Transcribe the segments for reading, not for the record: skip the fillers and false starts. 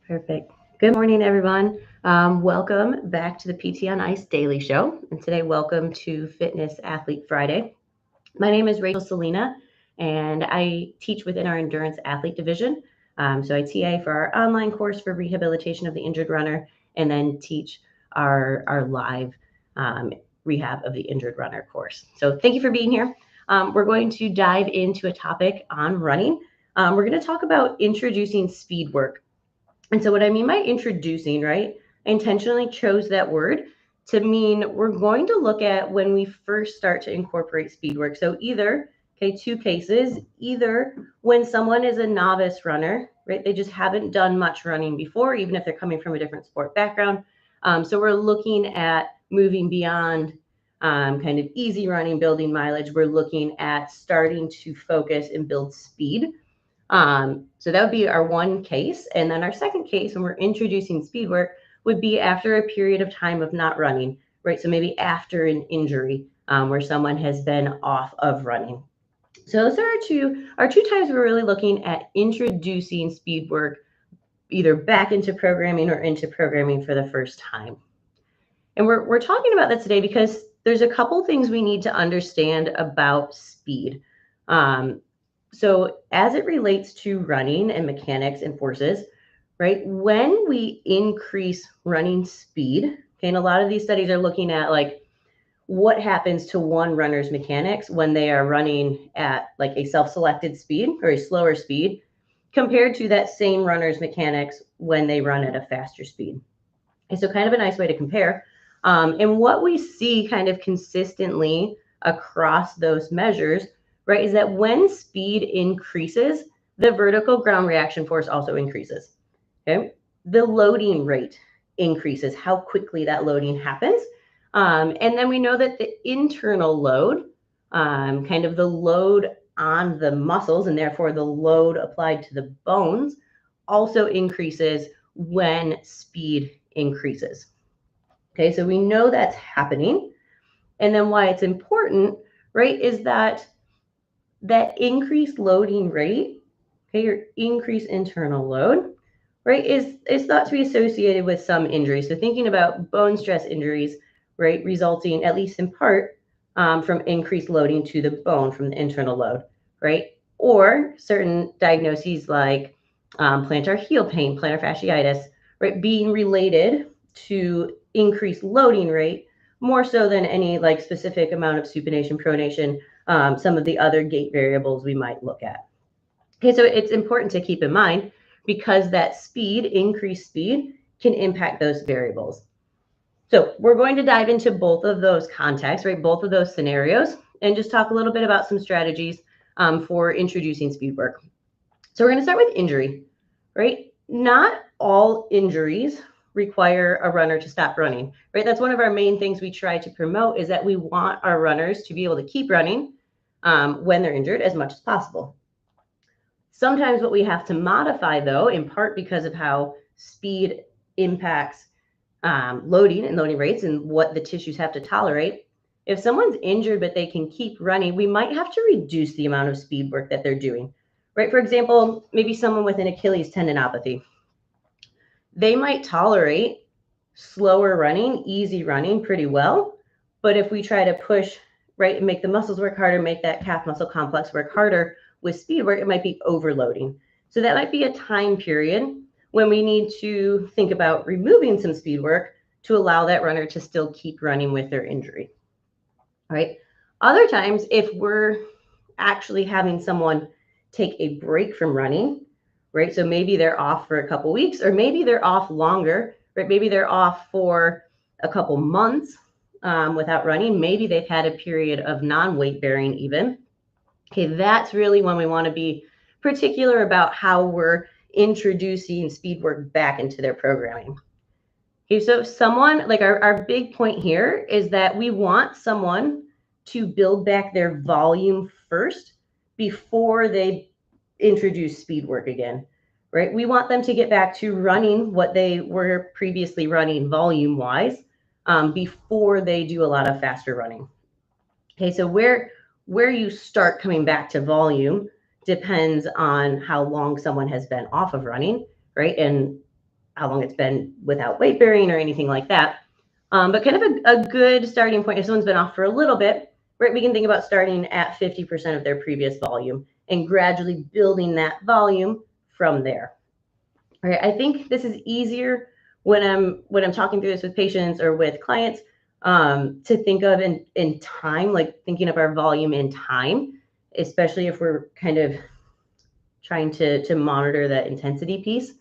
Perfect. Good morning, everyone. Welcome back to the PT on Ice Daily Show. And today, welcome to Fitness Athlete Friday. My name is Rachel Selina, and I teach within our Endurance Athlete Division. So I TA for our online course for rehabilitation of the injured runner, and then teach our live rehab of the injured runner course. So thank you for being here. We're going to dive into a topic on running. We're going to talk about introducing speed work. And so what I mean by introducing, right? I intentionally chose that word to mean we're going to look at when we first start to incorporate speed work. So either, okay, two cases, either when someone is a novice runner, right? They just haven't done much running before, even if they're coming from a different sport background. So we're looking at moving beyond kind of easy running, building mileage. We're looking at starting to focus and build speed. So that would be our one case. And then our second case, when we're introducing speed work, would be after a period of time of not running, right? So maybe after an injury where someone has been off of running. So those are our two times we're really looking at introducing speed work either back into programming or into programming for the first time. And we're talking about that today because there's a couple things we need to understand about speed. So as it relates to running and mechanics and forces, right? When we increase running speed, okay, and a lot of these studies are looking at like what happens to one runner's mechanics when they are running at like a self-selected speed or a slower speed compared to that same runner's mechanics when they run at a faster speed. And so kind of a nice way to compare. And what we see kind of consistently across those measures, right, is that when speed increases, the vertical ground reaction force also increases. Okay, the loading rate increases, how quickly that loading happens. And then we know that the internal load, kind of the load on the muscles and therefore the load applied to the bones, also increases when speed increases. Okay, so we know that's happening. And then why it's important, right, is that increased loading rate, okay, your increased internal load, right, is thought to be associated with some injuries. So thinking about bone stress injuries, right, resulting at least in part from increased loading to the bone from the internal load, right? Or certain diagnoses like plantar heel pain, plantar fasciitis, right, being related to increased loading rate more so than any like specific amount of supination, pronation, some of the other gait variables we might look at. Okay, so it's important to keep in mind because that speed, increased speed, can impact those variables. So we're going to dive into both of those contexts, right? Both of those scenarios, and just talk a little bit about some strategies for introducing speed work. So we're going to start with injury, right? Not all injuries require a runner to stop running, right? That's one of our main things we try to promote is that we want our runners to be able to keep running when they're injured as much as possible. Sometimes what we have to modify, though, in part because of how speed impacts loading and loading rates and what the tissues have to tolerate. If someone's injured but they can keep running, we might have to reduce the amount of speed work that they're doing, right? For example, maybe someone with an Achilles tendinopathy. They might tolerate slower running, easy running pretty well. But if we try to push, right, and make the muscles work harder, make that calf muscle complex work harder with speed work, it might be overloading. So that might be a time period when we need to think about removing some speed work to allow that runner to still keep running with their injury, right? Other times, if we're actually having someone take a break from running, right? So maybe they're off for a couple weeks, or maybe they're off longer, right? Maybe they're off for a couple months without running. Maybe they've had a period of non-weight bearing even. Okay, that's really when we want to be particular about how we're introducing speed work back into their programming. Okay, so if someone, like our big point here is that we want someone to build back their volume first before they introduce speed work again, right? We want them to get back to running what they were previously running volume-wise before they do a lot of faster running. Okay, so where you start coming back to volume depends on how long someone has been off of running, right? And how long it's been without weight bearing or anything like that. But kind of a good starting point, if someone's been off for a little bit, right, we can think about starting at 50% of their previous volume and gradually building that volume from there. All right, I think this is easier when I'm talking through this with patients or with clients, to think of in time, like thinking of our volume in time, especially if we're kind of trying to monitor that intensity piece.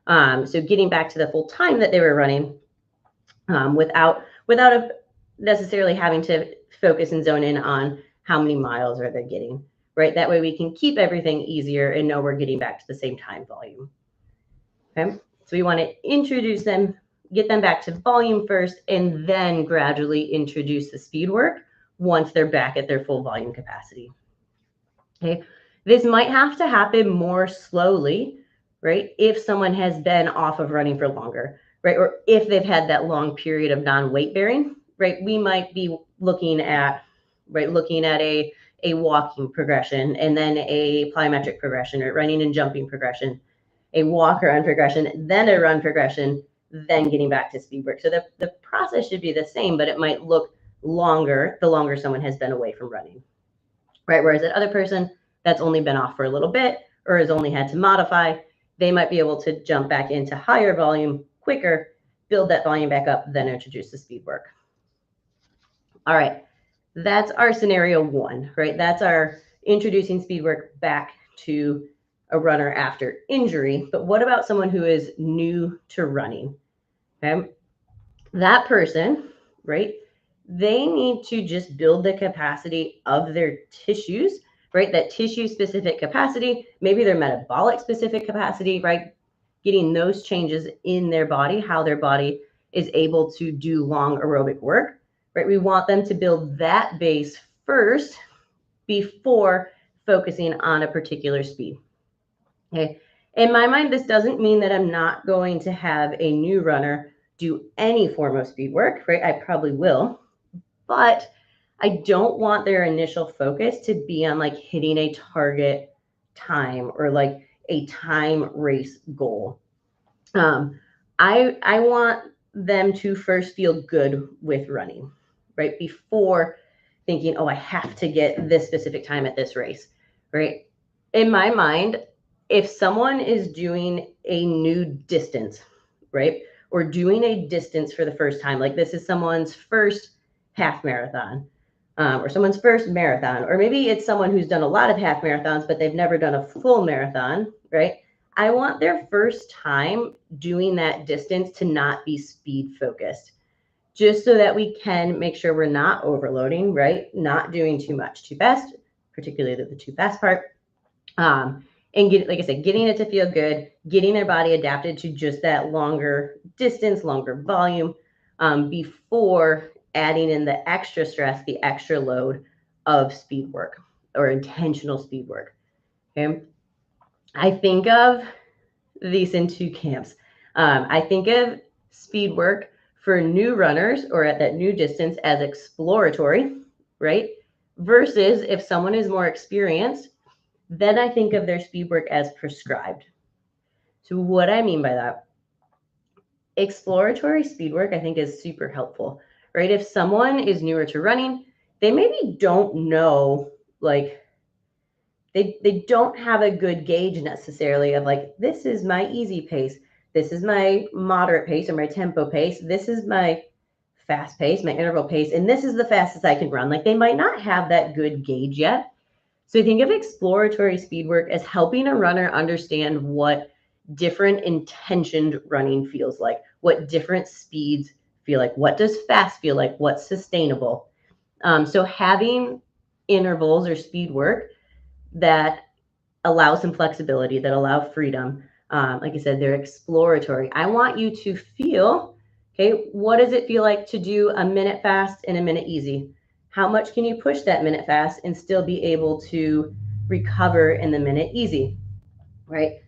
So getting back to the full time that they were running, without necessarily having to focus and zone in on how many miles are they getting, right? That way we can keep everything easier and know we're getting back to the same time volume. Okay, so we want to introduce them, get them back to volume first, and then gradually introduce the speed work once they're back at their full volume capacity. Okay, this might have to happen more slowly, right? If someone has been off of running for longer, right? Or if they've had that long period of non-weight bearing, right? We might be looking at a walking progression and then a plyometric progression, or running and jumping progression, a walk or run progression, then a run progression, then getting back to speed work. So the process should be the same, but it might look longer the longer someone has been away from running, right? Whereas that other person that's only been off for a little bit or has only had to modify, they might be able to jump back into higher volume quicker, build that volume back up, then introduce the speed work. All right, that's our scenario one, right? That's our introducing speed work back to a runner after injury. But what about someone who is new to running? Okay, that person, right? They need to just build the capacity of their tissues, right? That tissue specific capacity, maybe their metabolic specific capacity, right? Getting those changes in their body, how their body is able to do long aerobic work, right? We want them to build that base first before focusing on a particular speed. Okay. In my mind, this doesn't mean that I'm not going to have a new runner do any form of speed work, right? I probably will, but I don't want their initial focus to be on like hitting a target time or like a time race goal. I want them to first feel good with running, right? Before thinking, oh, I have to get this specific time at this race, right? In my mind, if someone is doing a new distance, right, or doing a distance for the first time, like this is someone's first half marathon, or someone's first marathon, or maybe it's someone who's done a lot of half marathons, but they've never done a full marathon, right? I want their first time doing that distance to not be speed focused, just so that we can make sure we're not overloading, right? Not doing too much too fast, particularly the too fast part. And like I said, getting it to feel good, getting their body adapted to just that longer distance, longer volume, before adding in the extra stress, the extra load of speed work or intentional speed work. Okay. I think of these in two camps. I think of speed work for new runners or at that new distance as exploratory, right? Versus if someone is more experienced, then I think of their speed work as prescribed. So what I mean by that, exploratory speed work, I think is super helpful, right? If someone is newer to running, they maybe don't know, like they don't have a good gauge necessarily of like, this is my easy pace. This is my moderate pace or my tempo pace. This is my fast pace, my interval pace, and this is the fastest I can run. Like they might not have that good gauge yet. So think of exploratory speed work as helping a runner understand what different intentioned running feels like, what different speeds feel like, what does fast feel like, what's sustainable. So having intervals or speed work that allow some flexibility, that allow freedom. Like I said, they're exploratory. I want you to feel, okay, what does it feel like to do a minute fast and a minute easy? How much can you push that minute fast and still be able to recover in the minute easy, right?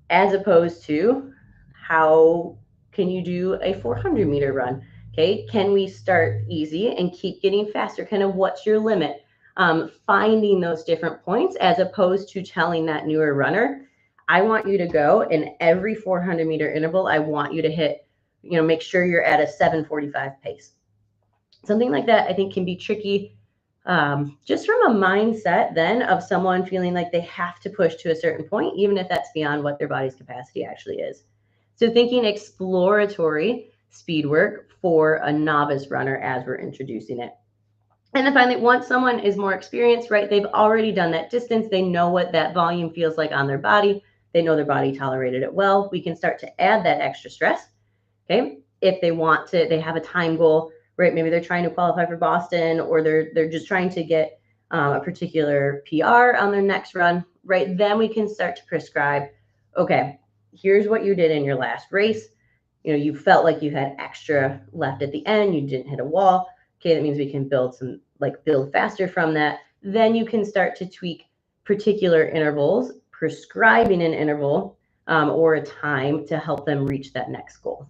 As opposed to how can you do a 400-meter run? Okay, can we start easy and keep getting faster? Kind of what's your limit? Finding those different points as opposed to telling that newer runner, I want you to go in every 400-meter interval. I want you to hit, make sure you're at a 7:45 pace. Something like that, I think, can be tricky, just from a mindset then of someone feeling like they have to push to a certain point, even if that's beyond what their body's capacity actually is. So thinking exploratory speed work for a novice runner as we're introducing it. And then finally, once someone is more experienced, right, they've already done that distance. They know what that volume feels like on their body. They know their body tolerated it well. We can start to add that extra stress. Okay. If they want to, they have a time goal, right? Maybe they're trying to qualify for Boston, or they're just trying to get a particular PR on their next run, right? Then we can start to prescribe, okay, here's what you did in your last race. You felt like you had extra left at the end. You didn't hit a wall. Okay, that means we can build faster from that. Then you can start to tweak particular intervals, prescribing an interval or a time to help them reach that next goal.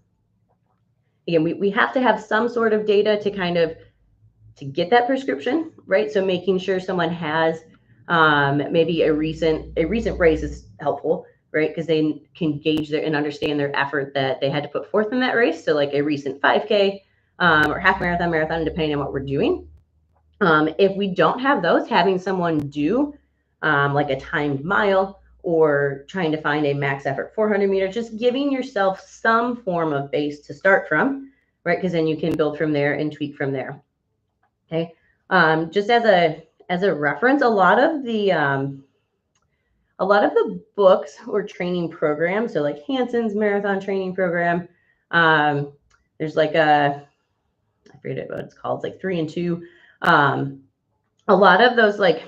Again, we have to have some sort of data to get that prescription, right? So making sure someone has maybe a recent race is helpful, right? Because they can gauge and understand their effort that they had to put forth in that race. So like a recent 5K or half marathon, depending on what we're doing. If we don't have those, having someone do like a timed mile or trying to find a max effort 400 meters, just giving yourself some form of base to start from, right? Because then you can build from there and tweak from there. Okay. Just as a reference, a lot of the books or training programs, so like Hanson's marathon training program, there's like I forget what it's called, it's like 3 and 2. A lot of those like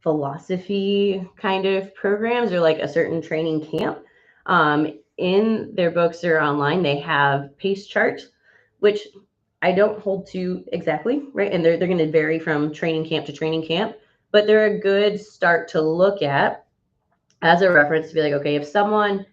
philosophy kind of programs or like a certain training camp, in their books or online, they have pace charts, which I don't hold to exactly, right? And they're going to vary from training camp to training camp, but they're a good start to look at as a reference to be like, okay, if someone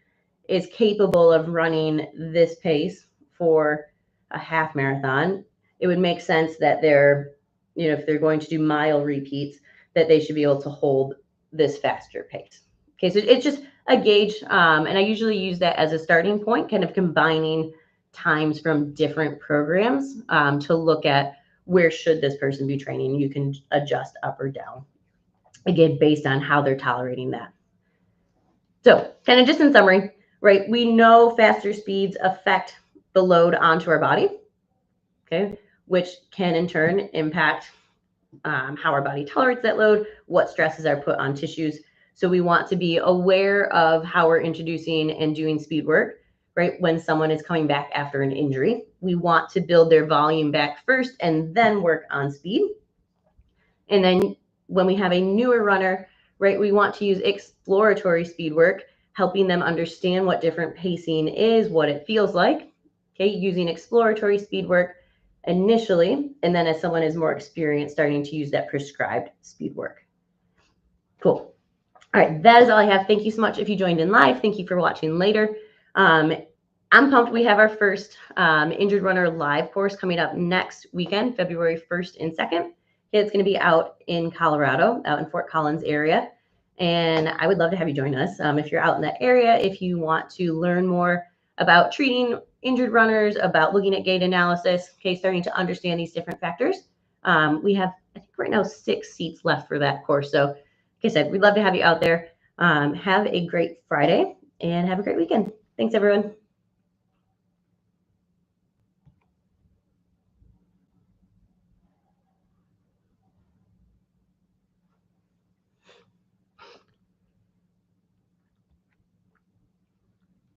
is capable of running this pace for a half marathon, it would make sense that if they're going to do mile repeats, that they should be able to hold this faster pace. Okay, so it's just a gauge, and I usually use that as a starting point, kind of combining times from different programs to look at where should this person be training. You can adjust up or down, again, based on how they're tolerating that. So kind of just in summary, right, we know faster speeds affect the load onto our body, okay, which can in turn impact how our body tolerates that load, what stresses are put on tissues. So we want to be aware of how we're introducing and doing speed work, right? When someone is coming back after an injury, we want to build their volume back first and then work on speed. And then when we have a newer runner, right, we want to use exploratory speed work, helping them understand what different pacing is, what it feels like, okay, using exploratory speed work initially, and then as someone is more experienced, starting to use that prescribed speed work. Cool. All right, that is all I have. Thank you so much if you joined in live. Thank you for watching later. I'm pumped. We have our first Injured Runner live course coming up next weekend, February 1st and 2nd. It's going to be out in Colorado, out in Fort Collins area. And I would love to have you join us. If you're out in that area, if you want to learn more about treating injured runners, about looking at gait analysis, okay, starting to understand these different factors. We have, I think right now, 6 seats left for that course. So, like I said, we'd love to have you out there. Have a great Friday and have a great weekend. Thanks, everyone.